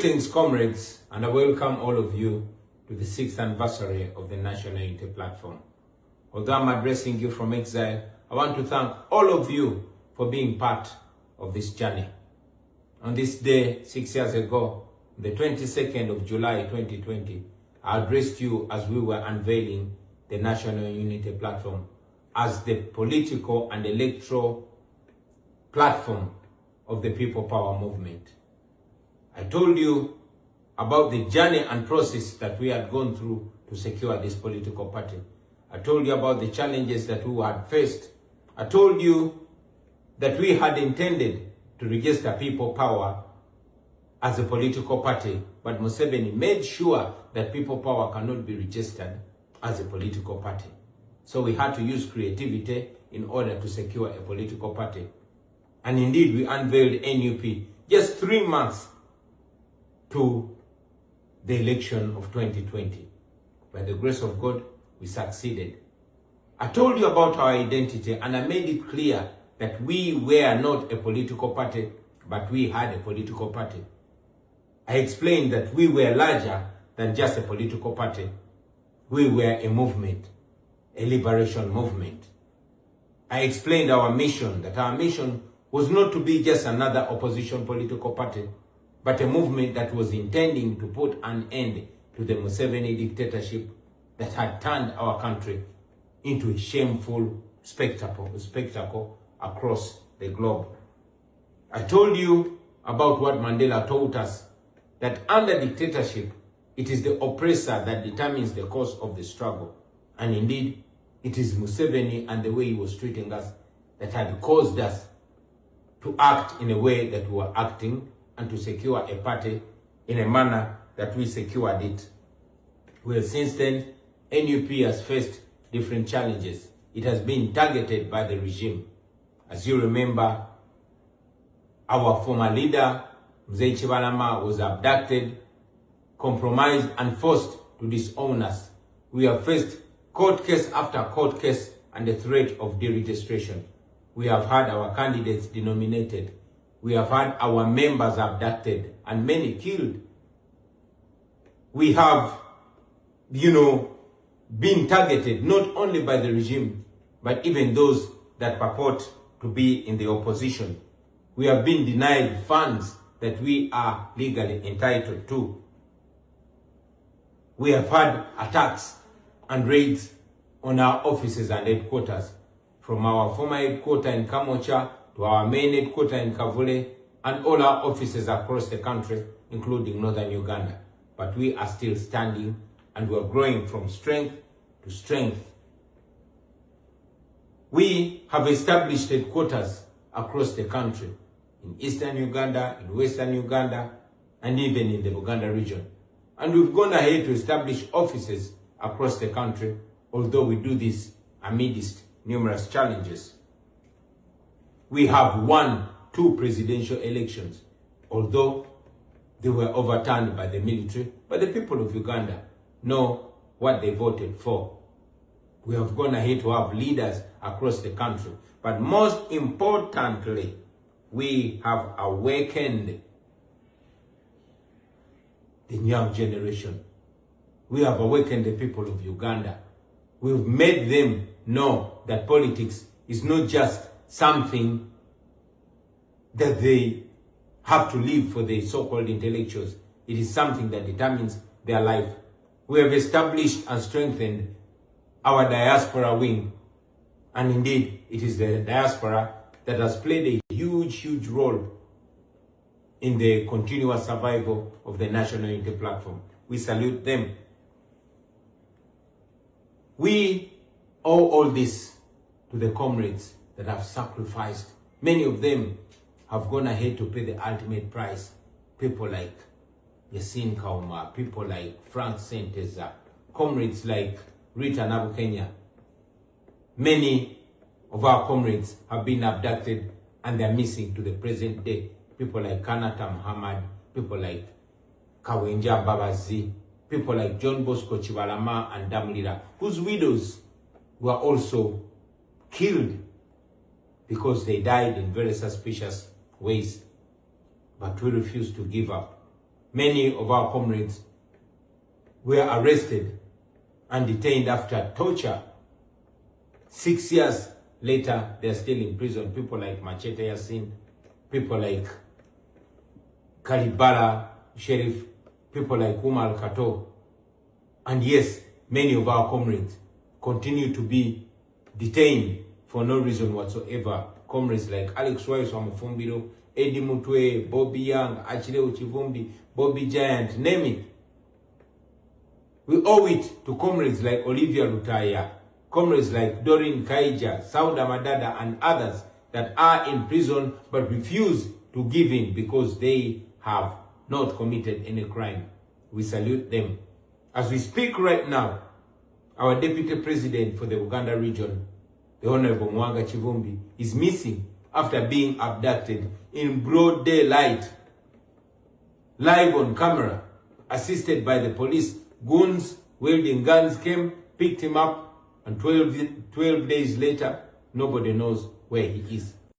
Greetings, comrades, and I welcome all of you to the 6th anniversary of the National Unity Platform. Although I'm addressing you from exile, I want to thank all of you for being part of this journey. On this day, 6 years ago, the 22nd of July 2020, I addressed you as we were unveiling the National Unity Platform as the political and electoral platform of the People Power movement. I told you about the journey and process that we had gone through to secure this political party. I told you about the challenges that we had faced. I told you that we had intended to register People Power as a political party, but Museveni made sure that People Power cannot be registered as a political party. So we had to use creativity in order to secure a political party. And indeed, we unveiled NUP just 3 months to the election of 2020. By the grace of God, we succeeded. I told you about our identity and I made it clear that we were not a political party, but we had a political party. I explained that we were larger than just a political party. We were a movement, a liberation movement. I explained our mission, that our mission was not to be just another opposition political party, but a movement that was intending to put an end to the Museveni dictatorship that had turned our country into a shameful spectacle across the globe. I told you about what Mandela taught us, that under dictatorship, it is the oppressor that determines the course of the struggle. And indeed, it is Museveni and the way he was treating us that had caused us to act in a way that we were acting and to secure a party in a manner that we secured it. Well, since then, NUP has faced different challenges. It has been targeted by the regime. As you remember, our former leader, Mzee Chibalama, was abducted, compromised, and forced to disown us. We have faced court case after court case and the threat of deregistration. We have had our candidates denominated. We have had our members abducted and many killed. We have, been targeted not only by the regime, but even those that purport to be in the opposition. We have been denied funds that we are legally entitled to. We have had attacks and raids on our offices and headquarters, from our former headquarters in Kamocha to our main headquarters in Kavule, and all our offices across the country, including northern Uganda. But we are still standing and we are growing from strength to strength. We have established headquarters across the country, in eastern Uganda, in western Uganda, and even in the Buganda region. And we've gone ahead to establish offices across the country, although we do this amidst numerous challenges. We have won 2 presidential elections, although they were overturned by the military, but the people of Uganda know what they voted for. We have gone ahead to have leaders across the country, but most importantly, we have awakened the young generation. We have awakened the people of Uganda. We've made them know that politics is not just something that they have to live for the so-called intellectuals. It is something that determines their life. We have established and strengthened our diaspora wing. And indeed, it is the diaspora that has played a huge role in the continuous survival of the National Unity Platform. We salute them. We owe all this to the comrades that have sacrificed. Many of them have gone ahead to pay the ultimate price. People like Yasin Kauma, people like Frank Senteza, comrades like Rita Nabukenya. Many of our comrades have been abducted and they're missing to the present day. People like Kanata Muhammad, people like Kawenja Babazi, people like John Bosco Chibalama and Damlira, whose widows were also killed because they died in very suspicious ways. But we refuse to give up. Many of our comrades were arrested and detained after torture. 6 years later, they are still in prison. People like Machete Yassin, people like Kalibala Sheriff, people like Umar Kato. And yes, many of our comrades continue to be detained for no reason whatsoever. Comrades like Alex Waiso Amufumbiro, Eddie Mutwe, Bobby Young, Achille Uchivumbi, Bobby Giant, name it. We owe it to comrades like Olivia Lutaya, comrades like Doreen Kaija, Sauda Madada, and others that are in prison but refuse to give in because they have not committed any crime. We salute them. As we speak right now, our Deputy President for the Uganda region, the Honorable Mwanga Chivumbi, is missing after being abducted in broad daylight, live on camera, assisted by the police. Goons wielding guns came, picked him up, and 12 days later, nobody knows where he is.